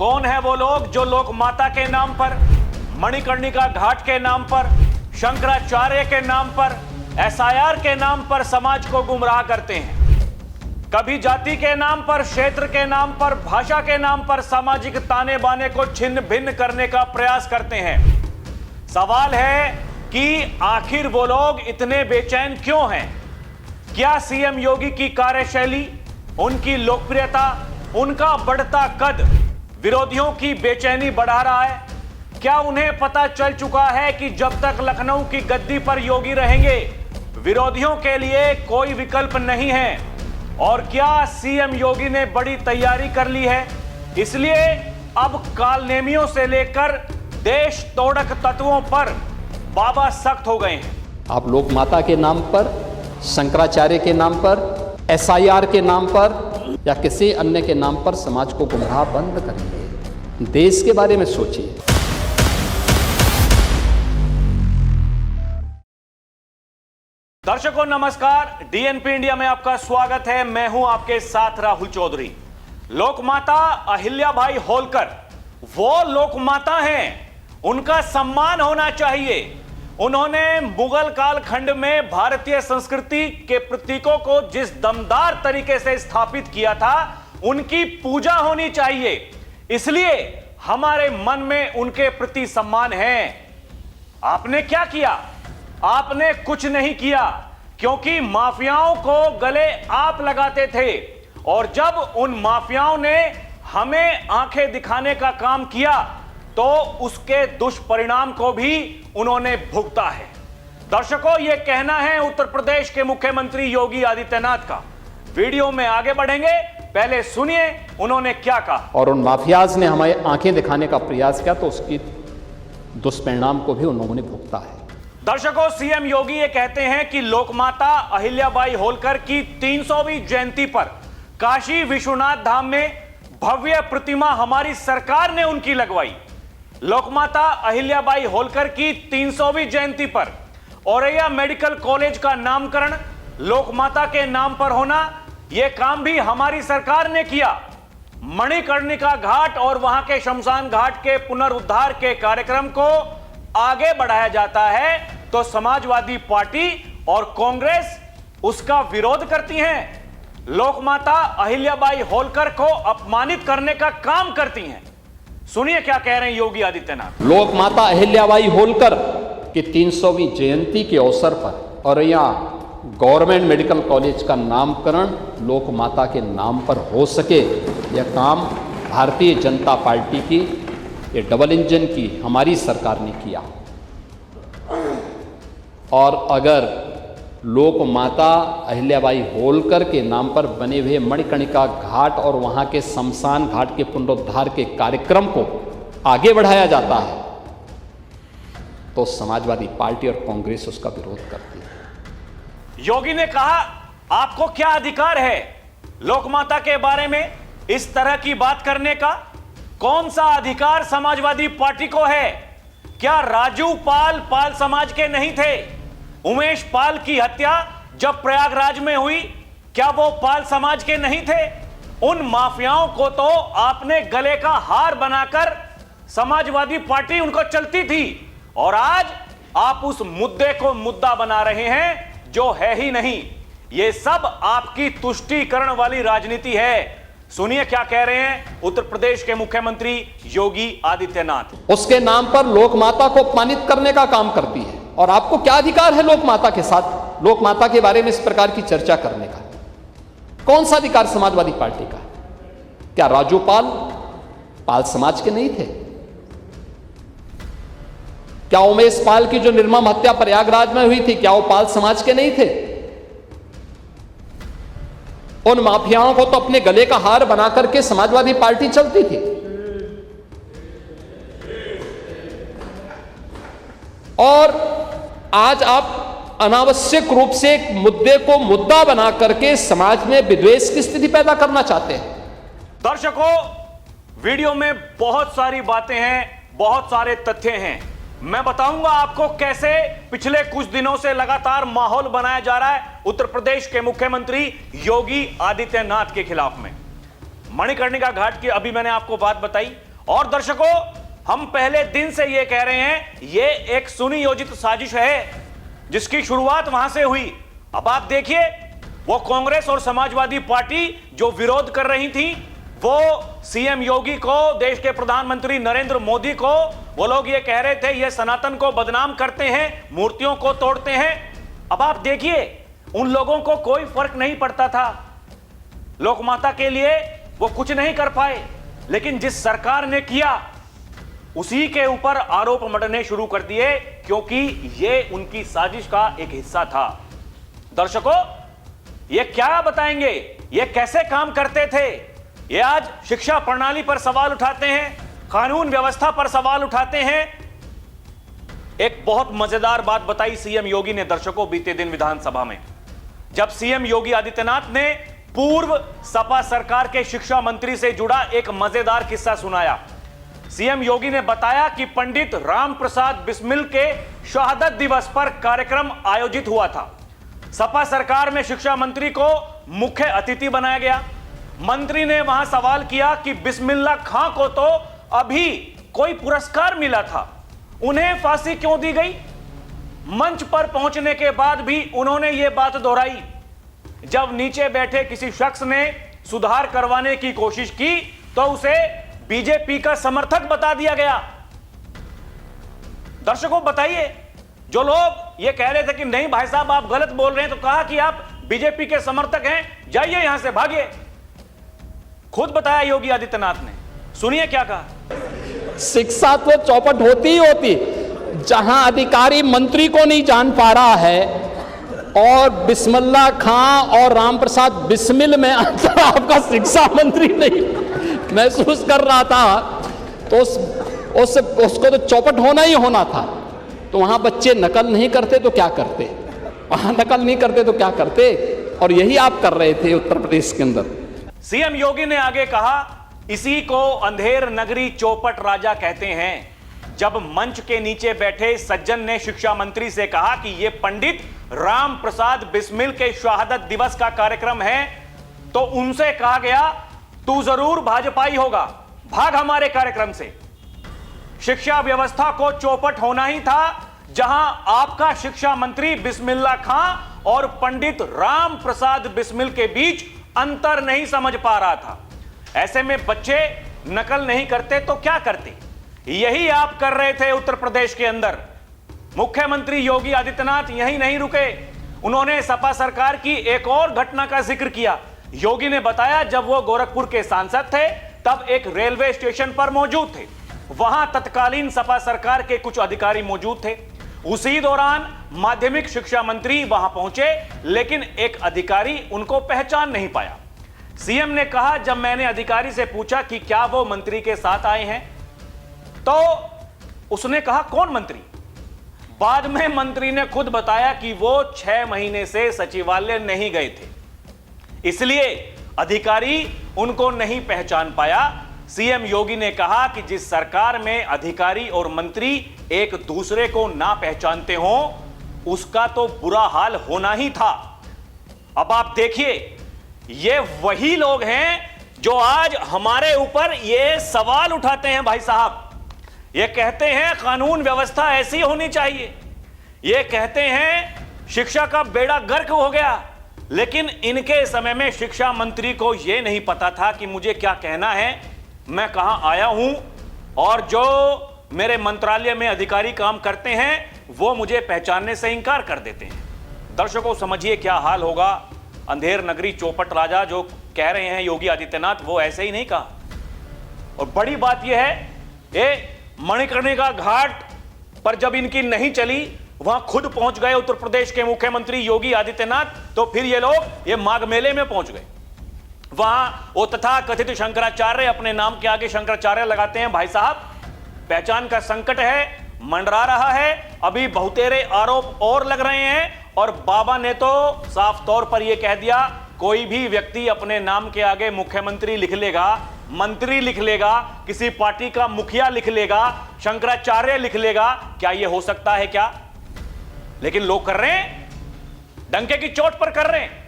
कौन है वो लोग जो लोक माता के नाम पर, मणिकर्णिका घाट के नाम पर, शंकराचार्य के नाम पर, एसआईआर के नाम पर समाज को गुमराह करते हैं। कभी जाति के नाम पर, क्षेत्र के नाम पर, भाषा के नाम पर सामाजिक ताने बाने को छिन्न भिन्न करने का प्रयास करते हैं। सवाल है कि आखिर वो लोग इतने बेचैन क्यों हैं? क्या सीएम योगी की कार्यशैली, उनकी लोकप्रियता, उनका बढ़ता कद विरोधियों की बेचैनी बढ़ा रहा है? क्या उन्हें पता चल चुका है कि जब तक लखनऊ की गद्दी पर योगी रहेंगे विरोधियों के लिए कोई विकल्प नहीं है? और क्या सीएम योगी ने बड़ी तैयारी कर ली है, इसलिए अब कालनेमियों से लेकर देश तोड़क तत्वों पर बाबा सख्त हो गए हैं? आप लोक माता के नाम पर, शंकराचार्य के नाम पर, एसआईआर के नाम पर या किसी अन्य के नाम पर समाज को गुमराह बंद करेंगे। देश के बारे में सोचिए। दर्शकों नमस्कार, डीएनपी इंडिया में आपका स्वागत है। मैं हूं आपके साथ राहुल चौधरी। लोकमाता अहिल्याबाई होलकर वो लोकमाता हैं, उनका सम्मान होना चाहिए। उन्होंने मुगल कालखंड में भारतीय संस्कृति के प्रतीकों को जिस दमदार तरीके से स्थापित किया था, उनकी पूजा होनी चाहिए। इसलिए हमारे मन में उनके प्रति सम्मान है। आपने क्या किया? आपने कुछ नहीं किया, क्योंकि माफियाओं को गले आप लगाते थे, और जब उन माफियाओं ने हमें आंखें दिखाने का काम किया तो उसके दुष्परिणाम को भी उन्होंने भुगता है। दर्शकों, यह कहना है उत्तर प्रदेश के मुख्यमंत्री योगी आदित्यनाथ का। वीडियो में आगे बढ़ेंगे, पहले सुनिए उन्होंने क्या कहा। और उन माफियाज ने हमें आंखें दिखाने का प्रयास किया तो उसकी दुष्परिणाम को भी उन्होंने भुगता है। दर्शकों, सीएम योगी ये कहते हैं कि लोकमाता अहिल्याबाई होलकर की 300वीं जयंती पर काशी विश्वनाथ धाम में भव्य प्रतिमा हमारी सरकार ने उनकी लगवाई। लोकमाता अहिल्याबाई होलकर की 300वीं जयंती पर औरैया मेडिकल कॉलेज का नामकरण लोकमाता के नाम पर होना, यह काम भी हमारी सरकार ने किया। मणिकर्णिका घाट और वहां के शमशान घाट के पुनरुद्धार के कार्यक्रम को आगे बढ़ाया जाता है तो समाजवादी पार्टी और कांग्रेस उसका विरोध करती हैं। लोकमाता अहिल्याबाई होलकर को अपमानित करने का काम करती हैं। सुनिए क्या कह रहे हैं योगी आदित्यनाथ। लोकमाता अहिल्याबाई होलकर की 300वीं जयंती के अवसर पर औरैया गवर्नमेंट मेडिकल कॉलेज का नामकरण लोकमाता के नाम पर हो सके, यह काम भारतीय जनता पार्टी की, ये डबल इंजन की हमारी सरकार ने किया। और अगर लोक माता अहिल्याबाई होलकर के नाम पर बने हुए मणिकर्णिका घाट और वहाँ के शमशान घाट के पुनरुद्धार के कार्यक्रम को आगे बढ़ाया जाता है तो समाजवादी पार्टी और कांग्रेस उसका विरोध करती है। योगी ने कहा, आपको क्या अधिकार है लोकमाता के बारे में इस तरह की बात करने का? कौन सा अधिकार समाजवादी पार्टी को है? क्या राजू पाल समाज के नहीं थे? उमेश पाल की हत्या जब प्रयागराज में हुई, क्या वो पाल समाज के नहीं थे? उन माफियाओं को तो आपने गले का हार बनाकर समाजवादी पार्टी उनको चलती थी, और आज आप उस मुद्दे को मुद्दा बना रहे हैं जो है ही नहीं। ये सब आपकी तुष्टीकरण वाली राजनीति है। सुनिए क्या कह रहे हैं उत्तर प्रदेश के मुख्यमंत्री योगी आदित्यनाथ। उसके नाम पर लोकमाता को अपमानित करने का काम करती है, और आपको क्या अधिकार है लोकमाता के साथ, लोकमाता के बारे में इस प्रकार की चर्चा करने का? कौन सा अधिकार समाजवादी पार्टी का? क्या राजू पाल समाज के नहीं थे? क्या उमेश पाल की जो निर्मम हत्या प्रयागराज में हुई थी, क्या वो पाल समाज के नहीं थे? उन माफियाओं को तो अपने गले का हार बना करके समाजवादी पार्टी चलती थी। और आज आप अनावश्यक रूप से एक मुद्दे को मुद्दा बना करके समाज में विद्वेष की स्थिति पैदा करना चाहते हैं। दर्शकों, वीडियो में बहुत सारी बातें हैं, बहुत सारे तथ्य हैं। मैं बताऊंगा आपको कैसे पिछले कुछ दिनों से लगातार माहौल बनाया जा रहा है उत्तर प्रदेश के मुख्यमंत्री योगी आदित्यनाथ के खिलाफ में। मणिकर्णिका घाट की अभी मैंने आपको बात बताई, और दर्शकों, हम पहले दिन से यह कह रहे हैं, यह एक सुनियोजित साजिश है जिसकी शुरुआत वहां से हुई। अब आप देखिए, वो कांग्रेस और समाजवादी पार्टी जो विरोध कर रही थी, वो सीएम योगी को, देश के प्रधानमंत्री नरेंद्र मोदी को, वो लोग ये कह रहे थे ये सनातन को बदनाम करते हैं, मूर्तियों को तोड़ते हैं। अब आप देखिए, उन लोगों को कोई फर्क नहीं पड़ता था, लोकमाता के लिए वो कुछ नहीं कर पाए, लेकिन जिस सरकार ने किया उसी के ऊपर आरोप मढ़ने शुरू कर दिए, क्योंकि ये उनकी साजिश का एक हिस्सा था। दर्शकों, ये क्या बताएंगे, ये कैसे काम करते थे? ये आज शिक्षा प्रणाली पर सवाल उठाते हैं, कानून व्यवस्था पर सवाल उठाते हैं। एक बहुत मजेदार बात बताई सीएम योगी ने दर्शकों बीते दिन विधानसभा में, जब सीएम योगी आदित्यनाथ ने पूर्व सपा सरकार के शिक्षा मंत्री से जुड़ा एक मजेदार किस्सा सुनाया। सीएम योगी ने बताया कि पंडित राम प्रसाद बिस्मिल के शहादत दिवस पर कार्यक्रम आयोजित हुआ था। सपा सरकार में शिक्षा मंत्री को मुख्य अतिथि बनाया गया। मंत्री ने वहां सवाल किया कि बिस्मिल्लाह खां को तो अभी कोई पुरस्कार मिला था, उन्हें फांसी क्यों दी गई? मंच पर पहुंचने के बाद भी उन्होंने यह बात दोहराई। जब नीचे बैठे किसी शख्स ने सुधार करवाने की कोशिश की तो उसे बीजेपी का समर्थक बता दिया गया। दर्शकों बताइए, जो लोग ये कह रहे थे कि नहीं भाई साहब आप गलत बोल रहे हैं, तो कहा कि आप बीजेपी के समर्थक हैं, जाइए यहां से, भागिए। खुद बताया योगी आदित्यनाथ ने, सुनिए क्या कहा। शिक्षा तो चौपट होती ही होती, जहां अधिकारी मंत्री को नहीं जान पा रहा है और बिस्मिल्लाह खां और राम प्रसाद बिस्मिल में अंतर आपका शिक्षा मंत्री नहीं महसूस कर रहा था, तो उसको तो चौपट होना ही होना था। तो वहां बच्चे नकल नहीं करते तो क्या करते, वहां नकल नहीं करते तो क्या करते, और यही आप कर रहे थे उत्तर प्रदेश के अंदर। सीएम योगी ने आगे कहा, इसी को अंधेर नगरी चौपट राजा कहते हैं। जब मंच के नीचे बैठे सज्जन ने शिक्षा मंत्री से कहा कि यह पंडित राम प्रसाद बिस्मिल के शहादत दिवस का कार्यक्रम है, तो उनसे कहा गया तू जरूर भाजपाई होगा, भाग हमारे कार्यक्रम से। शिक्षा व्यवस्था को चौपट होना ही था, जहां आपका शिक्षा मंत्री बिस्मिल्लाह खां और पंडित राम प्रसाद बिस्मिल के बीच अंतर नहीं समझ पा रहा था। ऐसे में बच्चे नकल नहीं करते तो क्या करते? यही आप कर रहे थे उत्तर प्रदेश के अंदर। मुख्यमंत्री योगी आदित्यनाथ यहीं नहीं रुके, उन्होंने सपा सरकार की एक और घटना का जिक्र किया। योगी ने बताया, जब वो गोरखपुर के सांसद थे तब एक रेलवे स्टेशन पर मौजूद थे, वहां तत्कालीन सपा सरकार के कुछ अधिकारी मौजूद थे। उसी दौरान माध्यमिक शिक्षा मंत्री वहां पहुंचे, लेकिन एक अधिकारी उनको पहचान नहीं पाया। सीएम ने कहा, जब मैंने अधिकारी से पूछा कि क्या वो मंत्री के साथ आए हैं, तो उसने कहा कौन मंत्री? बाद में मंत्री ने खुद बताया कि वो 6 महीने से सचिवालय नहीं गए थे, इसलिए अधिकारी उनको नहीं पहचान पाया। सीएम योगी ने कहा कि जिस सरकार में अधिकारी और मंत्री एक दूसरे को ना पहचानते हो, उसका तो बुरा हाल होना ही था। अब आप देखिए, ये वही लोग हैं जो आज हमारे ऊपर ये सवाल उठाते हैं। भाई साहब, ये कहते हैं कानून व्यवस्था ऐसी होनी चाहिए, ये कहते हैं शिक्षा का बेड़ा गर्क हो गया, लेकिन इनके समय में शिक्षा मंत्री को यह नहीं पता था कि मुझे क्या कहना है, मैं कहां आया हूं, और जो मेरे मंत्रालय में अधिकारी काम करते हैं वो मुझे पहचानने से इंकार कर देते हैं। दर्शकों समझिए क्या हाल होगा। अंधेर नगरी चौपट राजा जो कह रहे हैं योगी आदित्यनाथ, वो ऐसे ही नहीं कहा। और बड़ी बात यह है, ये मणिकर्णिका घाट पर जब इनकी नहीं चली, वहां खुद पहुंच गए उत्तर प्रदेश के मुख्यमंत्री योगी आदित्यनाथ, तो फिर ये लोग ये माघ मेले में पहुंच गए। वहां वो तथा कथित शंकराचार्य अपने नाम के आगे शंकराचार्य लगाते हैं। भाई साहब, पहचान का संकट है, मंडरा रहा है, अभी बहुतेरे आरोप और लग रहे हैं। और बाबा ने तो साफ तौर पर यह कह दिया, कोई भी व्यक्ति अपने नाम के आगे मुख्यमंत्री लिख लेगा, मंत्री लिख लेगा, किसी पार्टी का मुखिया लिख लेगा, शंकराचार्य लिख लेगा, क्या यह हो सकता है क्या? लेकिन लोग कर रहे हैं, डंके की चोट पर कर रहे हैं।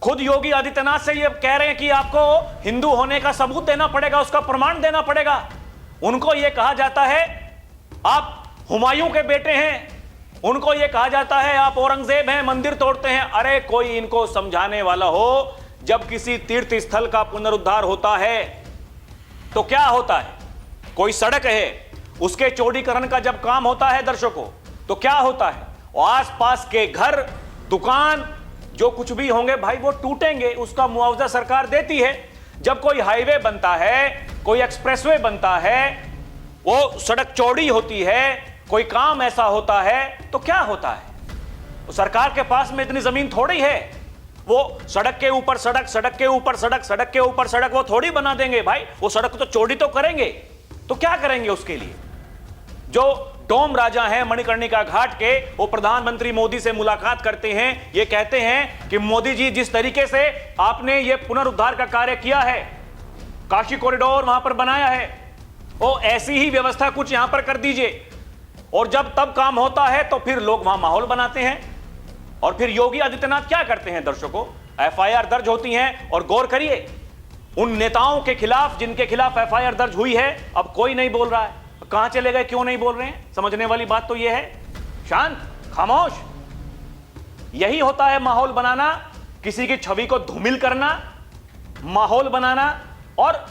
खुद योगी आदित्यनाथ से ये कह रहे हैं कि आपको हिंदू होने का सबूत देना पड़ेगा, उसका प्रमाण देना पड़ेगा। उनको ये कहा जाता है आप हुमायूं के बेटे हैं, उनको ये कहा जाता है आप औरंगजेब हैं, मंदिर तोड़ते हैं। अरे कोई इनको समझाने वाला हो, जब किसी तीर्थ स्थल का पुनरुद्धार होता है तो क्या होता है? कोई सड़क है, उसके चौड़ीकरण का जब काम होता है दर्शकों, तो क्या होता है? और आसपास के घर, दुकान, जो कुछ भी होंगे भाई वो टूटेंगे, उसका मुआवजा सरकार देती है। जब कोई हाईवे बनता है, कोई एक्सप्रेसवे बनता है, वो सड़क चौड़ी होती है, कोई काम ऐसा होता है, तो क्या होता है? वो सरकार के पास में इतनी जमीन थोड़ी है, वो सड़क के ऊपर सड़क, सड़क के ऊपर सड़क, सड़क के ऊपर सड़क वो थोड़ी बना देंगे भाई। वो सड़क तो चौड़ी तो करेंगे, तो क्या करेंगे उसके लिए? जो डोम राजा हैं मणिकर्णिका घाट के, वो प्रधानमंत्री मोदी से मुलाकात करते हैं, ये कहते हैं कि मोदी जी जिस तरीके से आपने ये पुनरुद्धार का कार्य किया है, काशी कॉरिडोर वहां पर बनाया है, वो ऐसी ही व्यवस्था कुछ यहां पर कर दीजिए। और जब तब काम होता है तो फिर लोग वहां माहौल बनाते हैं। और फिर योगी आदित्यनाथ क्या करते हैं दर्शकों? एफआईआर दर्ज होती हैं, और गौर करिए उन नेताओं के खिलाफ जिनके खिलाफ एफआईआर दर्ज हुई है, अब कोई नहीं बोल रहा है। कहां चले गए, क्यों नहीं बोल रहे हैं? समझने वाली बात तो यह है, शांत, खामोश। यही होता है माहौल बनाना, किसी की छवि को धूमिल करना, माहौल बनाना। और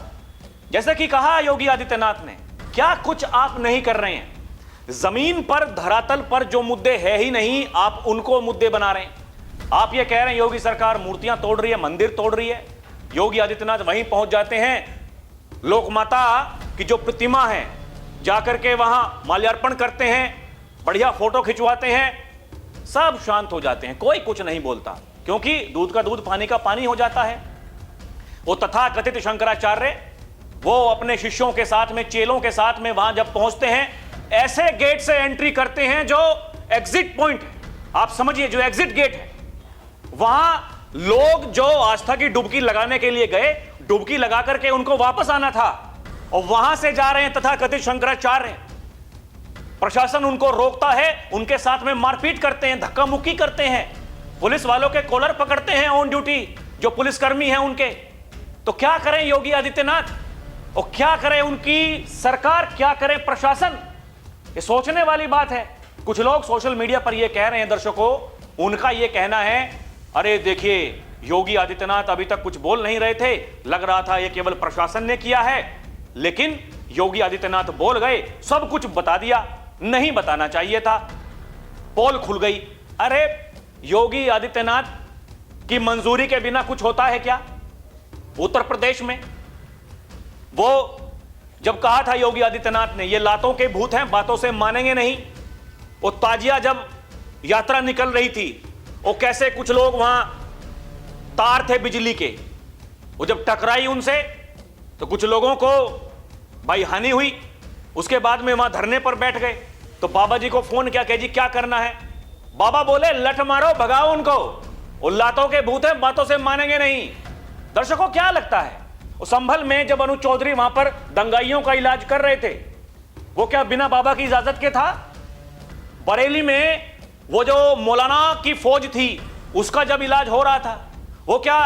जैसे कि कहा योगी आदित्यनाथ ने, क्या कुछ आप नहीं कर रहे हैं? जमीन पर, धरातल पर जो मुद्दे है ही नहीं, आप उनको मुद्दे बना रहे हैं। आप ये कह रहे हैं योगी सरकार मूर्तियां तोड़ रही है, मंदिर तोड़ रही है। योगी आदित्यनाथ वहीं पहुंच जाते हैं, लोक माता की जो प्रतिमा है जाकर के वहां माल्यार्पण करते हैं, बढ़िया फोटो खिंचवाते हैं, सब शांत हो जाते हैं, कोई कुछ नहीं बोलता, क्योंकि दूध का दूध पानी का पानी हो जाता है। वो तथाकथित शंकराचार्य वो अपने शिष्यों के साथ में, चेलों के साथ में वहां जब पहुंचते हैं, ऐसे गेट से एंट्री करते हैं जो एग्जिट पॉइंट है, आप समझिए जो एग्जिट गेट है, वहां लोग जो आस्था की डुबकी लगाने के लिए गए, डुबकी लगा करके उनको वापस आना था, और वहां से जा रहे हैं तथाकथित शंकराचार्य। प्रशासन उनको रोकता है, उनके साथ में मारपीट करते हैं, धक्का मुक्की करते हैं, पुलिस वालों के कॉलर पकड़ते हैं ऑन ड्यूटी, जो पुलिसकर्मी हैं उनके। तो क्या करें योगी आदित्यनाथ, और क्या करें उनकी सरकार, क्या करें प्रशासन? ये सोचने वाली बात है। कुछ लोग सोशल मीडिया पर ये कह रहे हैं दर्शकों, उनका ये कहना है, अरे देखिए योगी आदित्यनाथ अभी तक कुछ बोल नहीं रहे थे, लग रहा था ये केवल प्रशासन ने किया है, लेकिन योगी आदित्यनाथ बोल गए, सब कुछ बता दिया, नहीं बताना चाहिए था, पोल खुल गई। अरे योगी आदित्यनाथ की मंजूरी के बिना कुछ होता है क्या? उत्तर प्रदेश में वो जब कहा था योगी आदित्यनाथ ने, ये लातों के भूत हैं, बातों से मानेंगे नहीं। वो ताजिया जब यात्रा निकल रही थी, वो कैसे कुछ लोग वहां तार थे बिजली के, वो जब टकराई उनसे तो कुछ लोगों को भाई हानि हुई। उसके बाद में वहां धरने पर बैठ गए, तो बाबा जी को फोन किया कि जी क्या करना है? बाबा बोले लठ मारो, भगाओ उनको, वो लातों के भूत हैं, बातों से मानेंगे नहीं। दर्शकों क्या लगता है, संभल में जब अनुज चौधरी वहां पर दंगाइयों का इलाज कर रहे थे, वो क्या बिना बाबा की इजाजत के था? बरेली में वो जो मौलाना की फौज थी, उसका जब इलाज हो रहा था, वो क्या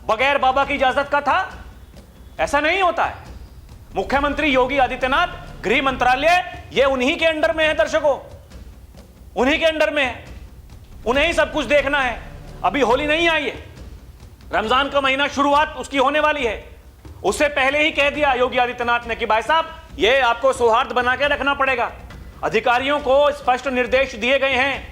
बगैर बाबा की इजाजत का था? ऐसा नहीं होता है। मुख्यमंत्री योगी आदित्यनाथ, गृह मंत्रालय, ये उन्हीं के अंडर में है दर्शकों, उन्हीं के अंडर में है, उन्हें ही सब कुछ देखना है। अभी होली नहीं आई है, रमजान का महीना शुरुआत उसकी होने वाली है, उससे पहले ही कह दिया योगी आदित्यनाथ ने कि भाई साहब ये आपको सौहार्द बना के रखना पड़ेगा। अधिकारियों को स्पष्ट निर्देश दिए गए हैं,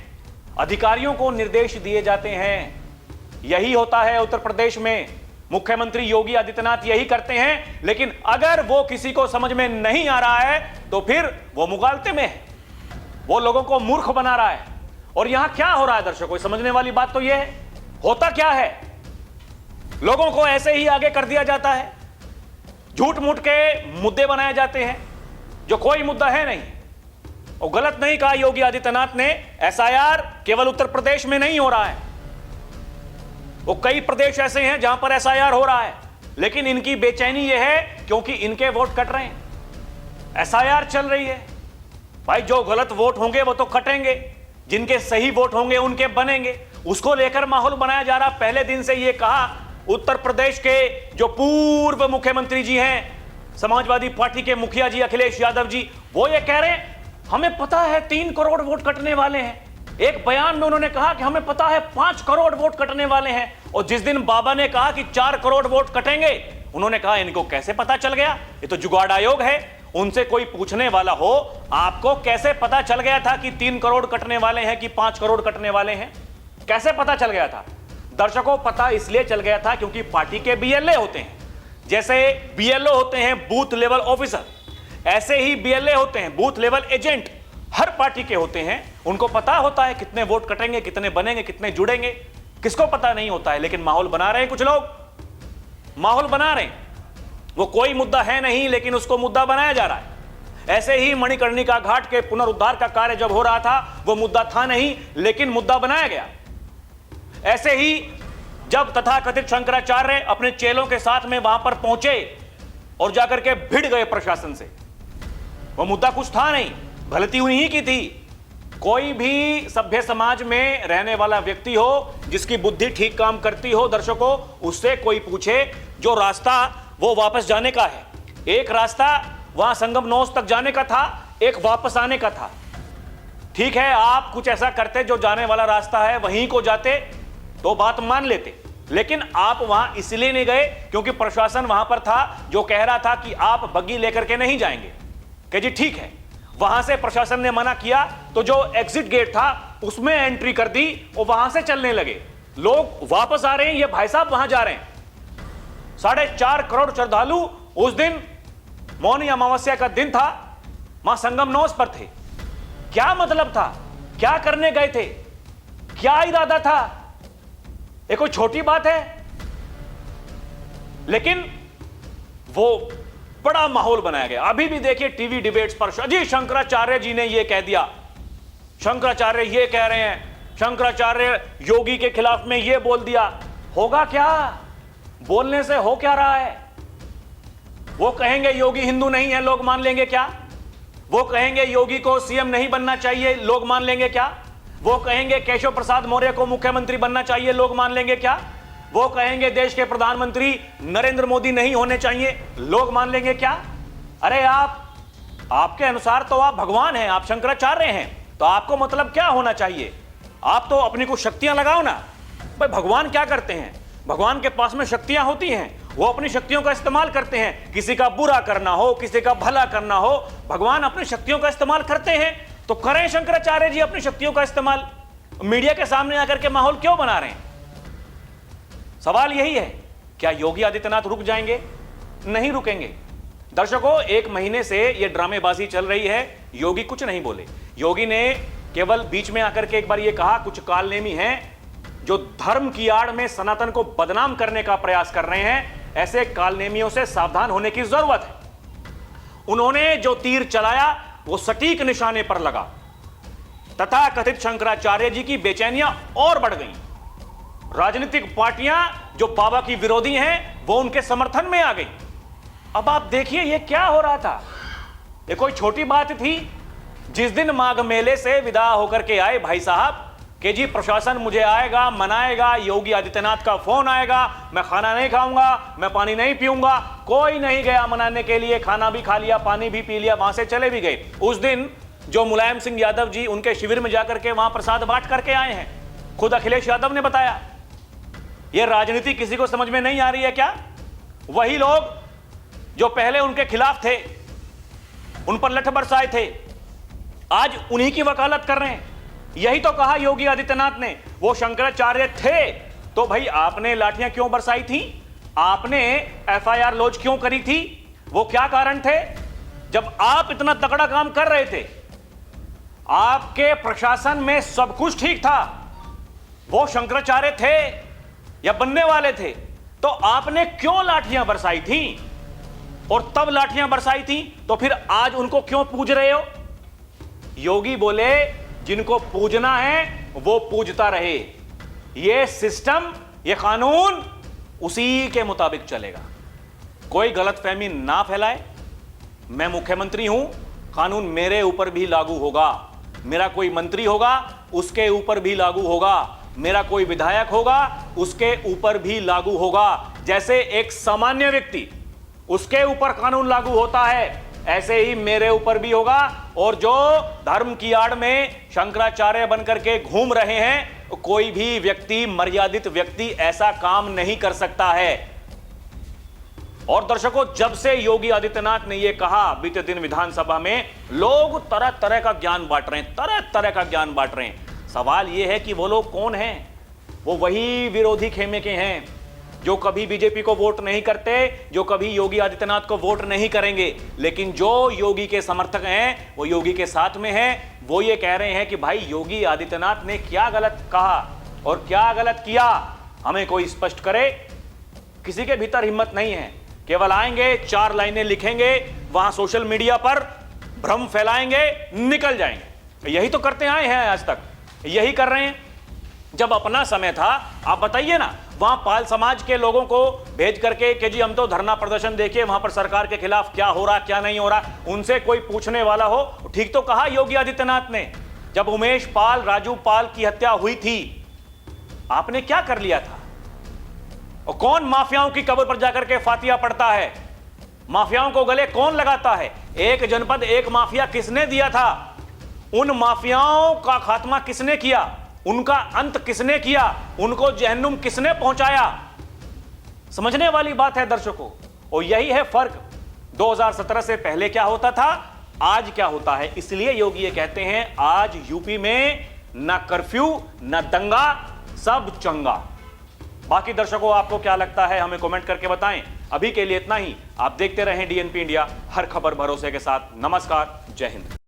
अधिकारियों को निर्देश दिए जाते हैं। यही होता है उत्तर प्रदेश में, मुख्यमंत्री योगी आदित्यनाथ यही करते हैं। लेकिन अगर वो किसी को समझ में नहीं आ रहा है तो फिर वो मुगालते में है, वो लोगों को मूर्ख बना रहा है। और यहां क्या हो रहा है दर्शकों, समझने वाली बात तो यह है, होता क्या है, लोगों को ऐसे ही आगे कर दिया जाता है, झूठ मूठ के मुद्दे बनाए जाते हैं जो कोई मुद्दा है नहीं। और गलत नहीं कहा योगी आदित्यनाथ ने, एसआईआर केवल उत्तर प्रदेश में नहीं हो रहा है, वो कई प्रदेश ऐसे हैं जहां पर एसआईआर हो रहा है, लेकिन इनकी बेचैनी यह है क्योंकि इनके वोट कट रहे हैं। एसआईआर चल रही है भाई, जो गलत वोट होंगे वो तो कटेंगे, जिनके सही वोट होंगे उनके बनेंगे। उसको लेकर माहौल बनाया जा रहा। पहले दिन से यह कहा उत्तर प्रदेश के जो पूर्व मुख्यमंत्री जी हैं, समाजवादी पार्टी के मुखिया जी अखिलेश यादव जी, वो ये कह रहे हैं हमें पता है 3 करोड़ वोट कटने वाले हैं। एक बयान में उन्होंने कहा कि हमें पता है 5 करोड़ वोट कटने वाले हैं। और जिस दिन बाबा ने कहा कि 4 करोड़ वोट कटेंगे, उन्होंने कहा इनको कैसे पता चल गया, ये तो जुगाड़ आयोग है। उनसे कोई पूछने वाला हो आपको कैसे पता चल गया था कि 3 करोड़ कटने वाले हैं कि 5 करोड़ कटने वाले हैं, कैसे पता चल गया था? दर्शकों, पता इसलिए चल गया था क्योंकि पार्टी के बीएलए होते हैं। जैसे बीएलओ होते हैं बूथ लेवल ऑफिसर, ऐसे ही बीएलए होते हैं बूथ लेवल एजेंट, हर पार्टी के होते हैं। उनको पता होता है कितने वोट कटेंगे, कितने बनेंगे, कितने जुड़ेंगे। किसको पता नहीं होता है, लेकिन माहौल बना रहे हैं कुछ लोग, माहौल बना रहे हैं। वो कोई मुद्दा है नहीं, लेकिन उसको मुद्दा बनाया जा रहा है। ऐसे ही मणिकर्णिका घाट के पुनरुद्धार का कार्य जब हो रहा था, वो मुद्दा था नहीं, लेकिन मुद्दा बनाया गया। ऐसे ही जब तथाकथित शंकराचार्य अपने चेलों के साथ में वहां पर पहुंचे और जाकर के भिड़ गए प्रशासन से, वो मुद्दा कुछ था नहीं, गलती उन्हीं की थी। कोई भी सभ्य समाज में रहने वाला व्यक्ति हो, जिसकी बुद्धि ठीक काम करती हो, दर्शकों, उससे कोई पूछे जो रास्ता वो वापस जाने का है। एक रास्ता वहां संगम नौस तक जाने का था, एक वापस आने का था। ठीक है, आप कुछ ऐसा करते जो जाने वाला रास्ता है वहीं को जाते तो बात मान लेते, लेकिन आप वहां इसलिए नहीं गए क्योंकि प्रशासन वहां पर था जो कह रहा था कि आप बग्गी लेकर के नहीं जाएंगे। कि जी ठीक है, वहां से प्रशासन ने मना किया तो जो एग्जिट गेट था उसमें एंट्री कर दी और वहां से चलने लगे। लोग वापस आ रहे हैं, ये भाई साहब वहां जा रहे हैं। 4.5 करोड़ श्रद्धालु उस दिन मौनी अमावस्या का दिन था, मां संगम नौस पर थे। क्या मतलब था, क्या करने गए थे, क्या इरादा था? ये कोई छोटी बात है? लेकिन वो बड़ा माहौल बनाया गया। अभी भी देखिए टीवी डिबेट्स पर, जी शंकराचार्य जी ने यह कह दिया, शंकराचार्य ये कह रहे हैं, शंकराचार्य योगी के खिलाफ में यह बोल दिया। होगा क्या? बोलने से हो क्या रहा है? वो कहेंगे योगी हिंदू नहीं है, लोग मान लेंगे क्या? वो कहेंगे योगी को सीएम नहीं बनना चाहिए, लोग मान लेंगे क्या? वो कहेंगे केशव प्रसाद मौर्य को मुख्यमंत्री बनना चाहिए, लोग मान लेंगे क्या? वो कहेंगे देश के प्रधानमंत्री नरेंद्र मोदी नहीं होने चाहिए, लोग मान लेंगे क्या? अरे आपके अनुसार तो आप भगवान हैं, आप शंकराचार्य हैं, तो आपको मतलब क्या होना चाहिए? आप तो अपनी कुछ शक्तियां लगाओ ना। भाई भगवान क्या करते हैं? भगवान के पास में शक्तियां होती हैं, वो अपनी शक्तियों का इस्तेमाल करते हैं। किसी का बुरा करना हो, किसी का भला करना हो, भगवान अपनी शक्तियों का इस्तेमाल करते हैं। तो करें शंकराचार्य जी अपनी शक्तियों का इस्तेमाल। मीडिया के सामने आकर के माहौल क्यों बना रहे हैं? सवाल यही है, क्या योगी आदित्यनाथ रुक जाएंगे? नहीं रुकेंगे। दर्शकों, 1 महीने से यह ड्रामेबाजी चल रही है। योगी कुछ नहीं बोले। योगी ने केवल बीच में आकर के एक बार यह कहा, कुछ कालनेमी हैं जो धर्म की आड़ में सनातन को बदनाम करने का प्रयास कर रहे हैं, ऐसे कालनेमियों से सावधान होने की जरूरत है। उन्होंने जो तीर चलाया वो सटीक निशाने पर लगा। तथाकथित शंकराचार्य जी की बेचैनियां और बढ़ गईं। राजनीतिक पार्टियां जो बाबा की विरोधी हैं वो उनके समर्थन में आ गई। अब आप देखिए ये क्या हो रहा था। ये कोई छोटी बात थी? जिस दिन माघ मेले से विदा होकर के आए भाई साहब कि जी प्रशासन मुझे आएगा, मनाएगा, योगी आदित्यनाथ का फोन आएगा, मैं खाना नहीं खाऊंगा, मैं पानी नहीं पीऊंगा, कोई नहीं गया मनाने के लिए। खाना भी खा लिया, पानी भी पी लिया, वहां से चले भी गए। उस दिन जो मुलायम सिंह यादव जी उनके शिविर में जाकर के वहां प्रसाद बांट करके आए हैं, खुद अखिलेश यादव ने बताया। यह राजनीति किसी को समझ में नहीं आ रही है क्या? वही लोग जो पहले उनके खिलाफ थे, उन पर लठ बरसाए थे, आज उन्हीं की वकालत कर रहे हैं। यही तो कहा योगी आदित्यनाथ ने, वो शंकराचार्य थे तो भाई आपने लाठियां क्यों बरसाई थी? आपने एफआईआर लॉन्च क्यों करी थी? वो क्या कारण थे? जब आप इतना तगड़ा काम कर रहे थे, आपके प्रशासन में सब कुछ ठीक था, वो शंकराचार्य थे या बनने वाले थे, तो आपने क्यों लाठियां बरसाई थी? और तब लाठियां बरसाई थी तो फिर आज उनको क्यों पूज रहे हो? योगी बोले जिनको पूजना है वो पूजता रहे, ये सिस्टम, ये कानून उसी के मुताबिक चलेगा। कोई गलतफहमी ना फैलाए। मैं मुख्यमंत्री हूं, कानून मेरे ऊपर भी लागू होगा। मेरा कोई मंत्री होगा उसके ऊपर भी लागू होगा। मेरा कोई विधायक होगा उसके ऊपर भी लागू होगा। जैसे एक सामान्य व्यक्ति उसके ऊपर कानून लागू होता है, ऐसे ही मेरे ऊपर भी होगा। और जो धर्म की आड़ में शंकराचार्य बनकर के घूम रहे हैं, कोई भी व्यक्ति, मर्यादित व्यक्ति ऐसा काम नहीं कर सकता है। और दर्शकों, जब से योगी आदित्यनाथ ने यह कहा बीते दिन विधानसभा में, लोग तरह तरह का ज्ञान बांट रहे हैं, तरह तरह का ज्ञान बांट रहे हैं। सवाल यह है कि वो लोग कौन हैं? वो वही विरोधी खेमे के हैं जो कभी बीजेपी को वोट नहीं करते, जो कभी योगी आदित्यनाथ को वोट नहीं करेंगे, लेकिन जो योगी के समर्थक हैं, वो योगी के साथ में हैं। वो ये कह रहे हैं कि भाई योगी आदित्यनाथ ने क्या गलत कहा और क्या गलत किया, हमें कोई स्पष्ट करे। किसी के भीतर हिम्मत नहीं है, केवल आएंगे, 4 लाइनें लिखेंगे, वहां सोशल मीडिया पर भ्रम फैलाएंगे, निकल जाएंगे। यही तो करते आए हैं आज तक, यही कर रहे हैं। जब अपना समय था, आप बताइए ना, वहां पाल समाज के लोगों को भेज करके कि जी हम तो धरना प्रदर्शन देखिए वहां पर सरकार के खिलाफ क्या हो रहा क्या नहीं हो रहा, उनसे कोई पूछने वाला हो? ठीक तो कहा योगी आदित्यनाथ ने, जब उमेश पाल, राजू पाल की हत्या हुई थी, आपने क्या कर लिया था? और कौन माफियाओं की कब्र पर जाकर के फातिया पढ़ता है? माफियाओं को गले कौन लगाता है? एक जनपद एक माफिया किसने दिया था? उन माफियाओं का खात्मा किसने किया? उनका अंत किसने किया? उनको जहन्नुम किसने पहुंचाया? समझने वाली बात है दर्शकों। और यही है फर्क, 2017 से पहले क्या होता था, आज क्या होता है। इसलिए योगी ये कहते हैं आज यूपी में ना कर्फ्यू ना दंगा, सब चंगा। बाकी दर्शकों, आपको क्या लगता है हमें कमेंट करके बताएं। अभी के लिए इतना ही। आप देखते रहें डीएनपी इंडिया, हर खबर भरोसे के साथ। नमस्कार, जय हिंद।